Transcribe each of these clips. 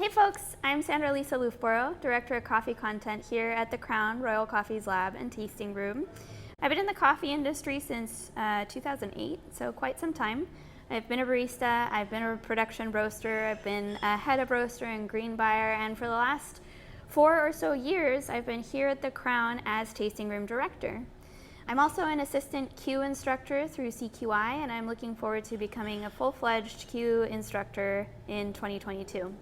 Hey folks, I'm Sandra Lisa Lufborough, Director of Coffee Content here at the Crown Royal Coffee's Lab and Tasting Room. I've been in the coffee industry since 2008, so quite some time. I've been a barista, I've been a production roaster, I've been a head of roaster and green buyer, and for the last 4 or so years, I've been here at the Crown as Tasting Room Director. I'm also an assistant Q instructor through CQI, and I'm looking forward to becoming a full-fledged Q instructor in 2022.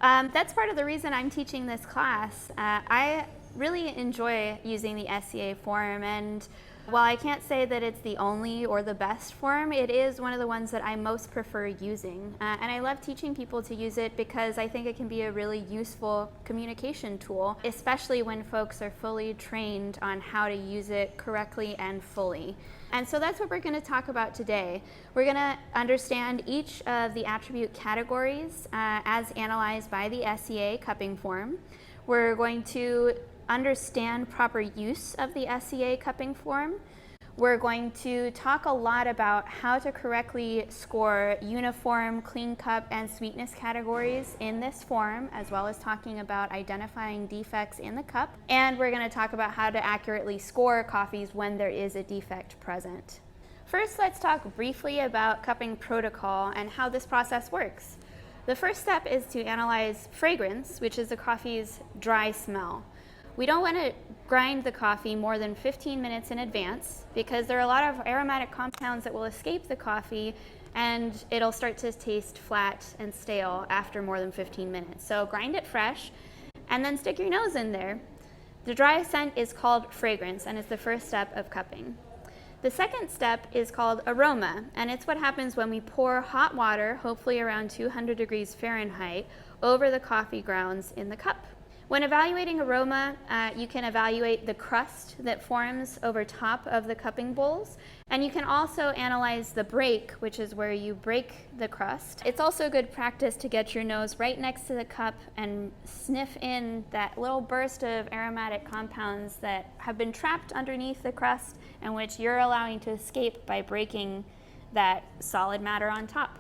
That's part of the reason I'm teaching this class. I really enjoy using the SCA form, and while I can't say that it's the only or the best form, it is one of the ones that I most prefer using. And I love teaching people to use it because I think it can be a really useful communication tool, especially when folks are fully trained on how to use it correctly and fully. And so that's what we're going to talk about today. We're going to understand each of the attribute categories as analyzed by the SCA cupping form. We're going to understand proper use of the SCA cupping form. We're going to talk a lot about how to correctly score uniform, clean cup, and sweetness categories in this form, as well as talking about identifying defects in the cup. And we're going to talk about how to accurately score coffees when there is a defect present. First, let's talk briefly about cupping protocol and how this process works. The first step is to analyze fragrance, which is the coffee's dry smell. We don't want to grind the coffee more than 15 minutes in advance because there are a lot of aromatic compounds that will escape the coffee and it'll start to taste flat and stale after more than 15 minutes. So grind it fresh and then stick your nose in there. The dry scent is called fragrance and it's the first step of cupping. The second step is called aroma, and it's what happens when we pour hot water, hopefully around 200 degrees Fahrenheit, over the coffee grounds in the cup. When evaluating aroma, you can evaluate the crust that forms over top of the cupping bowls, and you can also analyze the break, which is where you break the crust. It's also good practice to get your nose right next to the cup and sniff in that little burst of aromatic compounds that have been trapped underneath the crust and which you're allowing to escape by breaking that solid matter on top.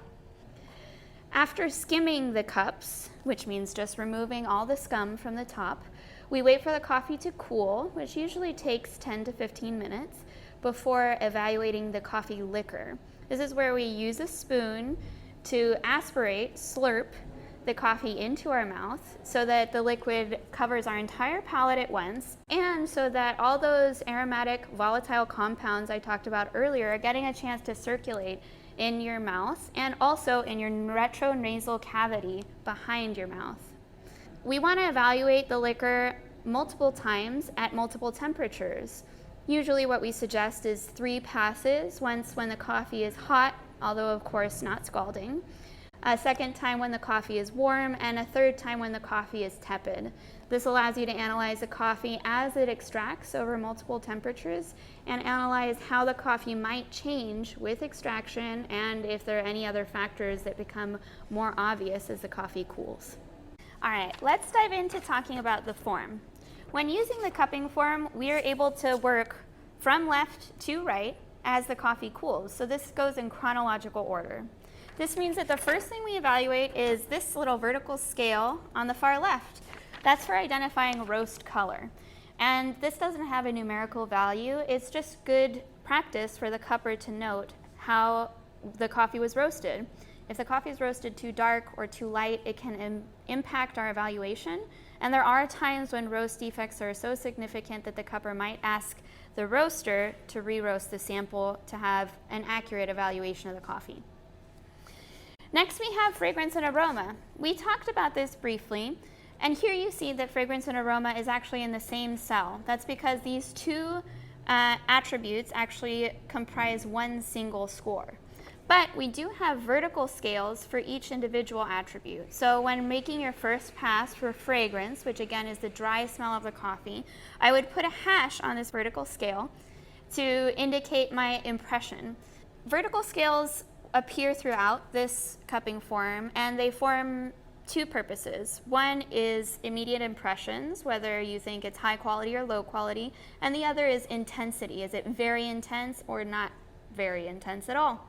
After skimming the cups, which means just removing all the scum from the top, we wait for the coffee to cool, which usually takes 10 to 15 minutes, before evaluating the coffee liquor. This is where we use a spoon to aspirate, slurp, the coffee into our mouth so that the liquid covers our entire palate at once, and so that all those aromatic volatile compounds I talked about earlier are getting a chance to circulate in your mouth and also in your retronasal cavity behind your mouth. We want to evaluate the liquor multiple times at multiple temperatures. Usually what we suggest is 3 passes, once when the coffee is hot, although of course not scalding, a second time when the coffee is warm, and a third time when the coffee is tepid. This allows you to analyze the coffee as it extracts over multiple temperatures and analyze how the coffee might change with extraction and if there are any other factors that become more obvious as the coffee cools. All right, let's dive into talking about the form. When using the cupping form, we are able to work from left to right as the coffee cools. So this goes in chronological order. This means that the first thing we evaluate is this little vertical scale on the far left. That's for identifying roast color. And this doesn't have a numerical value. It's just good practice for the cupper to note how the coffee was roasted. If the coffee is roasted too dark or too light, it can impact our evaluation. And there are times when roast defects are so significant that the cupper might ask the roaster to re-roast the sample to have an accurate evaluation of the coffee. Next, we have fragrance and aroma. We talked about this briefly, and here you see that fragrance and aroma is actually in the same cell. That's because these two attributes actually comprise one single score. But we do have vertical scales for each individual attribute. So when making your first pass for fragrance, which again is the dry smell of the coffee, I would put a hash on this vertical scale to indicate my impression. Vertical scales appear throughout this cupping form, and they form 2 purposes. One is immediate impressions, whether you think it's high quality or low quality, and the other is intensity. Is it very intense or not very intense at all?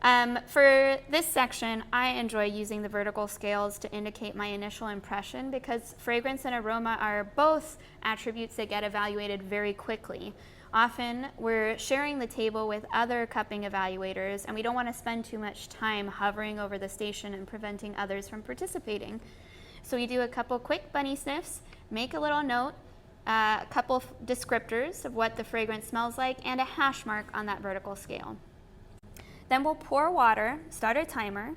For this section, I enjoy using the vertical scales to indicate my initial impression because fragrance and aroma are both attributes that get evaluated very quickly. Often, we're sharing the table with other cupping evaluators, and we don't want to spend too much time hovering over the station and preventing others from participating. So we do a couple quick bunny sniffs, make a little note, a couple descriptors of what the fragrance smells like, and a hash mark on that vertical scale. Then we'll pour water, start a timer,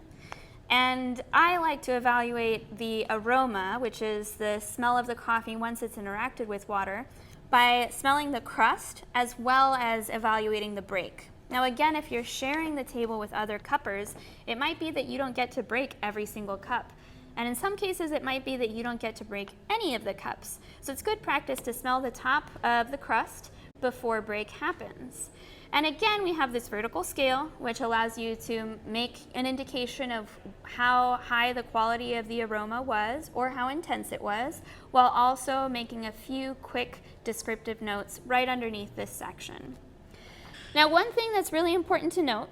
and I like to evaluate the aroma, which is the smell of the coffee once it's interacted with water, by smelling the crust as well as evaluating the break. Now again, if you're sharing the table with other cuppers, it might be that you don't get to break every single cup. And in some cases, it might be that you don't get to break any of the cups. So it's good practice to smell the top of the crust before break happens. And again, we have this vertical scale, which allows you to make an indication of how high the quality of the aroma was or how intense it was, while also making a few quick descriptive notes right underneath this section. Now, one thing that's really important to note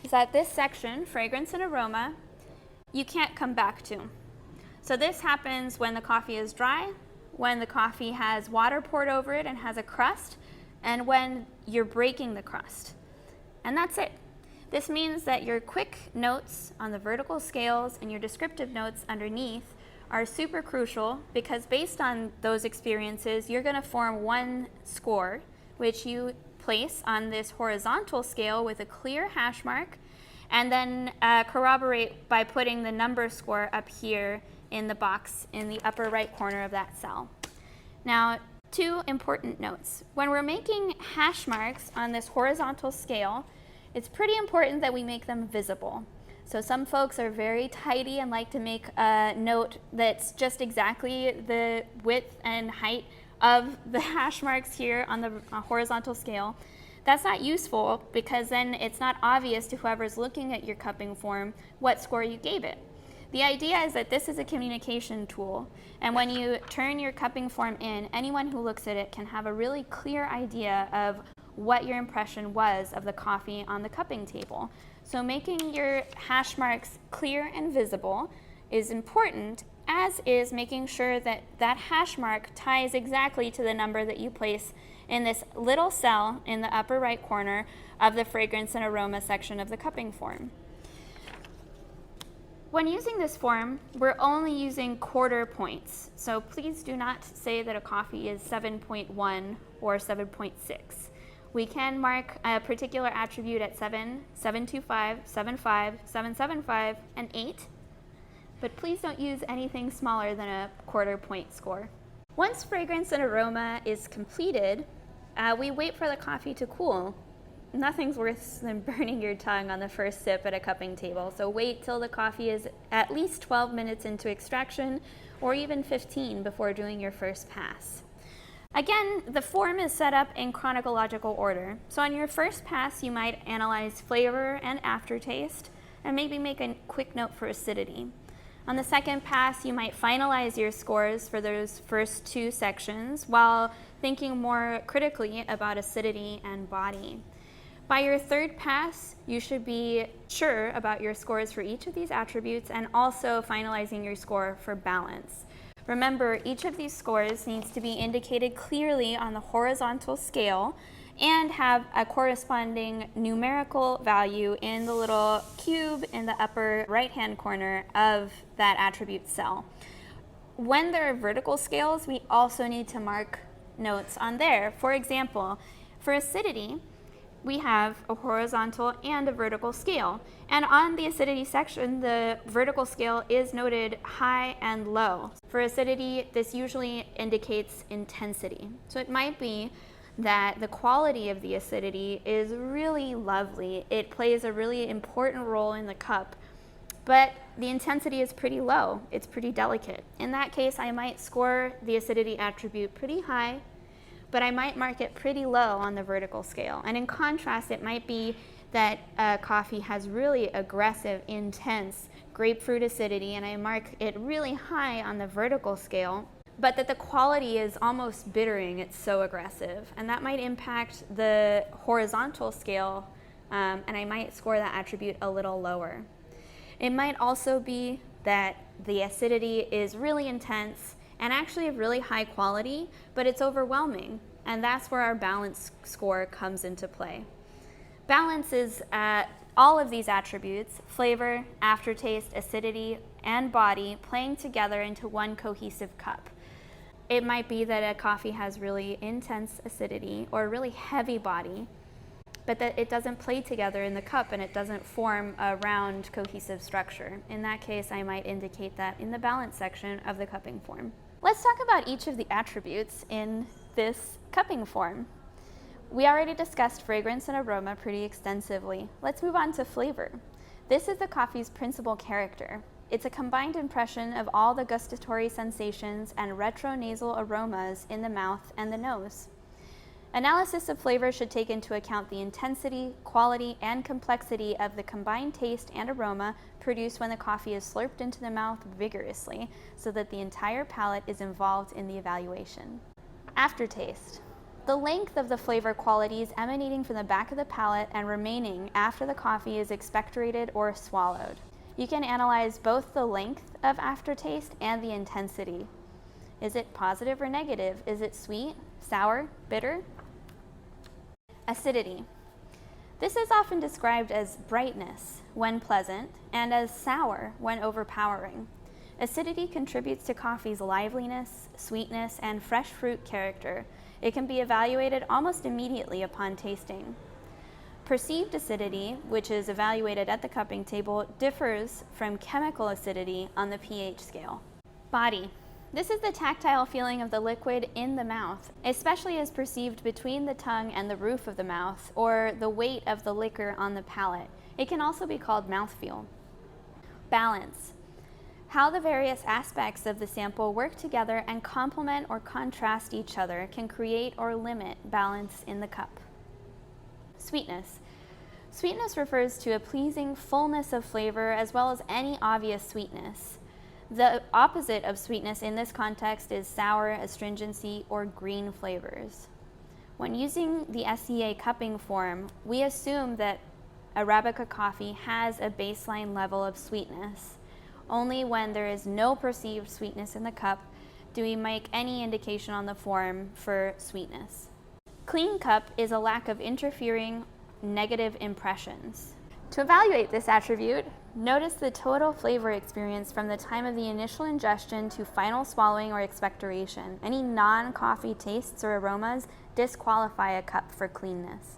is that this section, fragrance and aroma, you can't come back to. So this happens when the coffee is dry, when the coffee has water poured over it and has a crust, and when you're breaking the crust. And that's it. This means that your quick notes on the vertical scales and your descriptive notes underneath are super crucial because based on those experiences, you're going to form one score, which you place on this horizontal scale with a clear hash mark, and then corroborate by putting the number score up here in the box in the upper right corner of that cell. Now, two important notes. When we're making hash marks on this horizontal scale, it's pretty important that we make them visible. So some folks are very tidy and like to make a note that's just exactly the width and height of the hash marks here on the horizontal scale. That's not useful because then it's not obvious to whoever's looking at your cupping form what score you gave it. The idea is that this is a communication tool, and when you turn your cupping form in, anyone who looks at it can have a really clear idea of what your impression was of the coffee on the cupping table. So making your hash marks clear and visible is important, as is making sure that that hash mark ties exactly to the number that you place in this little cell in the upper right corner of the fragrance and aroma section of the cupping form. When using this form, we're only using quarter points, so please do not say that a coffee is 7.1 or 7.6. We can mark a particular attribute at 7, 7.25, 7.5, 7.75, and 8, but please don't use anything smaller than a quarter point score. Once fragrance and aroma is completed, we wait for the coffee to cool. Nothing's worse than burning your tongue on the first sip at a cupping table, so wait till the coffee is at least 12 minutes into extraction or even 15 before doing your first pass. Again, the form is set up in chronological order. So on your first pass, you might analyze flavor and aftertaste and maybe make a quick note for acidity. On the second pass, you might finalize your scores for those first two sections while thinking more critically about acidity and body. By your third pass, you should be sure about your scores for each of these attributes and also finalizing your score for balance. Remember, each of these scores needs to be indicated clearly on the horizontal scale and have a corresponding numerical value in the little cube in the upper right-hand corner of that attribute cell. When there are vertical scales, we also need to mark notes on there. For example, for acidity, we have a horizontal and a vertical scale. And on the acidity section, the vertical scale is noted high and low. For acidity, this usually indicates intensity. So it might be that the quality of the acidity is really lovely. It plays a really important role in the cup, but the intensity is pretty low. It's pretty delicate. In that case, I might score the acidity attribute pretty high, but I might mark it pretty low on the vertical scale. And in contrast, it might be that coffee has really aggressive, intense grapefruit acidity, and I mark it really high on the vertical scale, but that the quality is almost bittering, it's so aggressive. And that might impact the horizontal scale and I might score that attribute a little lower. It might also be that the acidity is really intense and actually of really high quality, but it's overwhelming, and that's where our balance score comes into play. Balance is all of these attributes, flavor, aftertaste, acidity, and body, playing together into one cohesive cup. It might be that a coffee has really intense acidity or really heavy body, but that it doesn't play together in the cup and it doesn't form a round cohesive structure. In that case, I might indicate that in the balance section of the cupping form. Let's talk about each of the attributes in this cupping form. We already discussed fragrance and aroma pretty extensively. Let's move on to flavor. This is the coffee's principal character. It's a combined impression of all the gustatory sensations and retronasal aromas in the mouth and the nose. Analysis of flavor should take into account the intensity, quality, and complexity of the combined taste and aroma produced when the coffee is slurped into the mouth vigorously, so that the entire palate is involved in the evaluation. Aftertaste. The length of the flavor qualities emanating from the back of the palate and remaining after the coffee is expectorated or swallowed. You can analyze both the length of aftertaste and the intensity. Is it positive or negative? Is it sweet, sour, bitter? Acidity. This is often described as brightness when pleasant and as sour when overpowering. Acidity contributes to coffee's liveliness, sweetness, and fresh fruit character. It can be evaluated almost immediately upon tasting. Perceived acidity, which is evaluated at the cupping table, differs from chemical acidity on the pH scale. Body. This is the tactile feeling of the liquid in the mouth, especially as perceived between the tongue and the roof of the mouth, or the weight of the liquor on the palate. It can also be called mouthfeel. Balance. How the various aspects of the sample work together and complement or contrast each other can create or limit balance in the cup. Sweetness. Sweetness refers to a pleasing fullness of flavor as well as any obvious sweetness. The opposite of sweetness in this context is sour, astringency, or green flavors. When using the SEA cupping form, we assume that Arabica coffee has a baseline level of sweetness. Only when there is no perceived sweetness in the cup do we make any indication on the form for sweetness. Clean cup is a lack of interfering negative impressions. To evaluate this attribute, notice the total flavor experience from the time of the initial ingestion to final swallowing or expectoration. Any non-coffee tastes or aromas disqualify a cup for cleanness.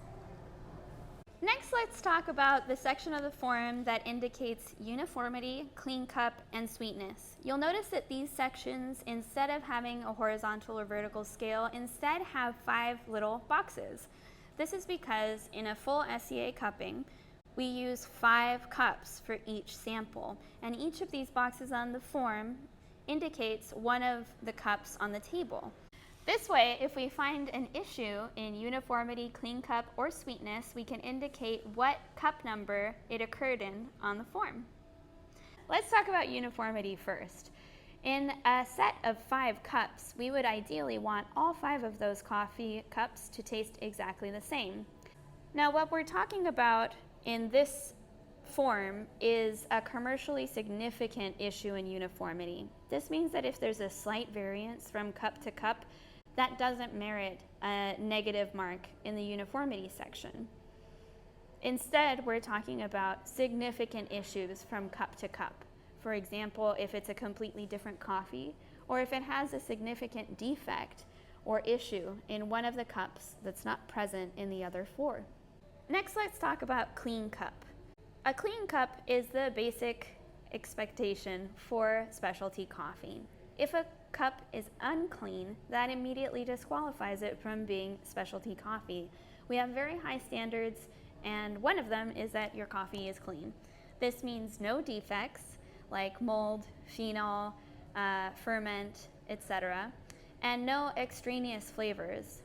Next, let's talk about the section of the form that indicates uniformity, clean cup, and sweetness. You'll notice that these sections, instead of having a horizontal or vertical scale, instead have 5 little boxes. This is because in a full SEA cupping, we use 5 cups for each sample, and each of these boxes on the form indicates one of the cups on the table. This way, if we find an issue in uniformity, clean cup, or sweetness, we can indicate what cup number it occurred in on the form. Let's talk about uniformity first. In a set of 5 cups, we would ideally want all 5 of those coffee cups to taste exactly the same. Now, what we're talking about in this form is a commercially significant issue in uniformity. This means that if there's a slight variance from cup to cup, that doesn't merit a negative mark in the uniformity section. Instead, we're talking about significant issues from cup to cup. For example, if it's a completely different coffee, or if it has a significant defect or issue in one of the cups that's not present in the other 4. Next, let's talk about clean cup. A clean cup is the basic expectation for specialty coffee. If a cup is unclean, that immediately disqualifies it from being specialty coffee. We have very high standards, and one of them is that your coffee is clean. This means no defects like mold, phenol, ferment, etc., and no extraneous flavors.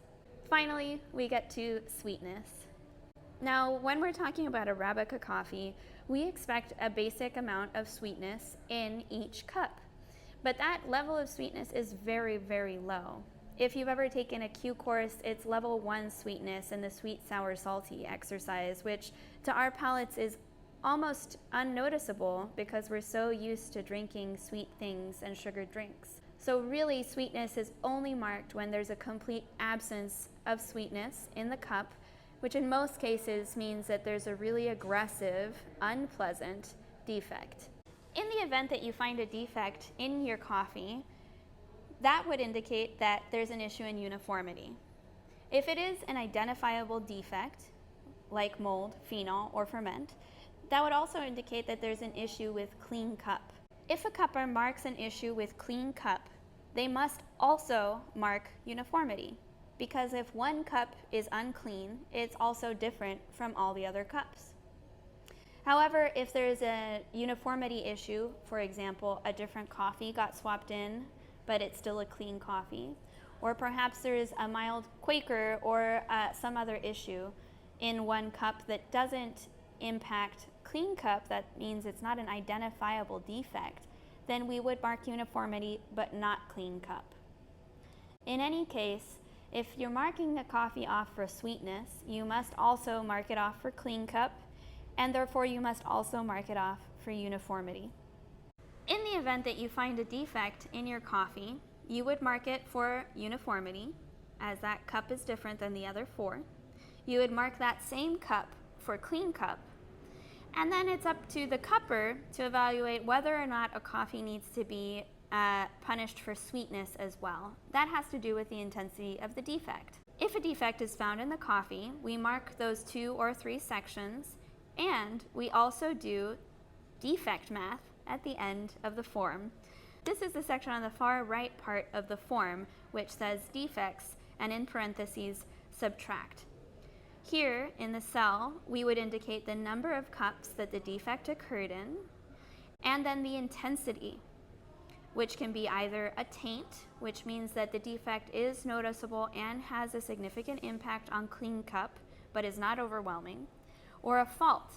Finally, we get to sweetness. Now, when we're talking about Arabica coffee, we expect a basic amount of sweetness in each cup. But that level of sweetness is very, very low. If you've ever taken a Q course, it's level 1 sweetness in the sweet, sour, salty exercise, which to our palates is almost unnoticeable because we're so used to drinking sweet things and sugared drinks. So really, sweetness is only marked when there's a complete absence of sweetness in the cup, which in most cases means that there's a really aggressive, unpleasant defect. In the event that you find a defect in your coffee, that would indicate that there's an issue in uniformity. If it is an identifiable defect, like mold, phenol, or ferment, that would also indicate that there's an issue with clean cup. If a cupper marks an issue with clean cup, they must also mark uniformity, because if one cup is unclean, it's also different from all the other cups. However, if there's a uniformity issue, for example, a different coffee got swapped in, but it's still a clean coffee, or perhaps there's a mild Quaker or some other issue in one cup that doesn't impact clean cup, that means it's not an identifiable defect, then we would mark uniformity but not clean cup. In any case, if you're marking the coffee off for sweetness, you must also mark it off for clean cup, and therefore you must also mark it off for uniformity. In the event that you find a defect in your coffee, you would mark it for uniformity, as that cup is different than the other 4. You would mark that same cup for clean cup, and then it's up to the cupper to evaluate whether or not a coffee needs to be punished for sweetness as well. That has to do with the intensity of the defect. If a defect is found in the coffee, we mark those 2 or 3 sections, and we also do defect math at the end of the form. This is the section on the far right part of the form, which says defects, and in parentheses, subtract. Here in the cell, we would indicate the number of cups that the defect occurred in, and then the intensity, which can be either a taint, which means that the defect is noticeable and has a significant impact on clean cup, but is not overwhelming, or a fault,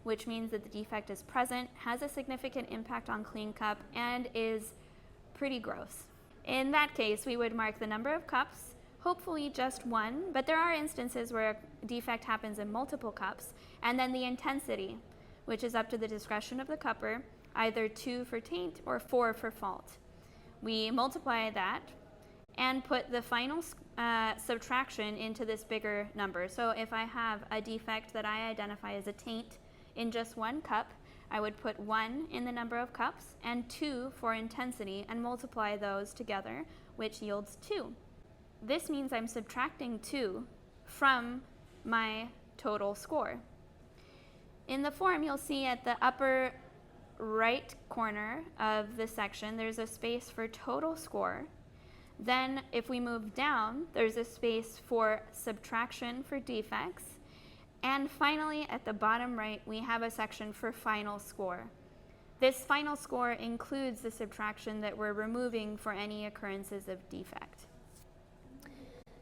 which means that the defect is present, has a significant impact on clean cup, and is pretty gross. In that case, we would mark the number of cups, hopefully just 1, but there are instances where a defect happens in multiple cups, and then the intensity, which is up to the discretion of the cupper, either 2 for taint or 4 for fault. We multiply that and put the final subtraction into this bigger number. So if I have a defect that I identify as a taint in just 1 cup, I would put 1 in the number of cups and 2 for intensity and multiply those together, which yields 2. This means I'm subtracting 2 from my total score. In the form, you'll see at the upper right corner of the section, there's a space for total score. Then if we move down, there's a space for subtraction for defects. And finally, at the bottom right, we have a section for final score. This final score includes the subtraction that we're removing for any occurrences of defect.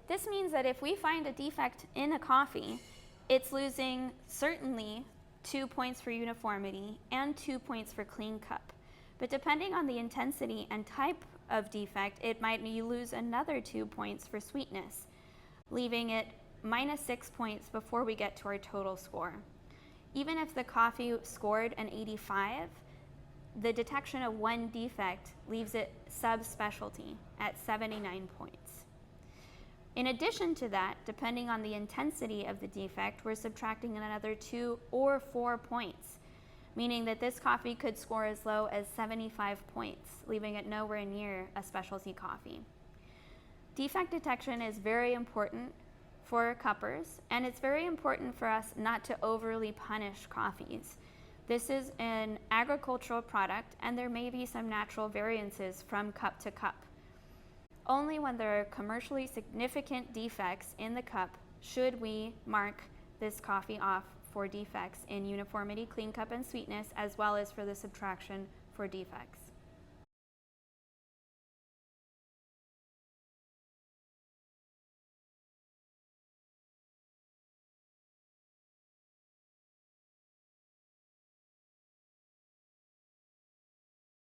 This means that if we find a defect in a coffee, it's losing certainly 2 points for uniformity and 2 points for clean cup. But depending on the intensity and type of defect, it might lose another 2 points for sweetness, leaving it minus 6 points before we get to our total score. Even if the coffee scored an 85, the detection of 1 defect leaves it subspecialty at 79 points. In addition to that, depending on the intensity of the defect, we're subtracting another 2 or 4 points, meaning that this coffee could score as low as 75 points, leaving it nowhere near a specialty coffee. Defect detection is very important for cuppers, and it's very important for us not to overly punish coffees. This is an agricultural product, and there may be some natural variances from cup to cup. Only when there are commercially significant defects in the cup should we mark this coffee off for defects in uniformity, clean cup, and sweetness, as well as for the subtraction for defects.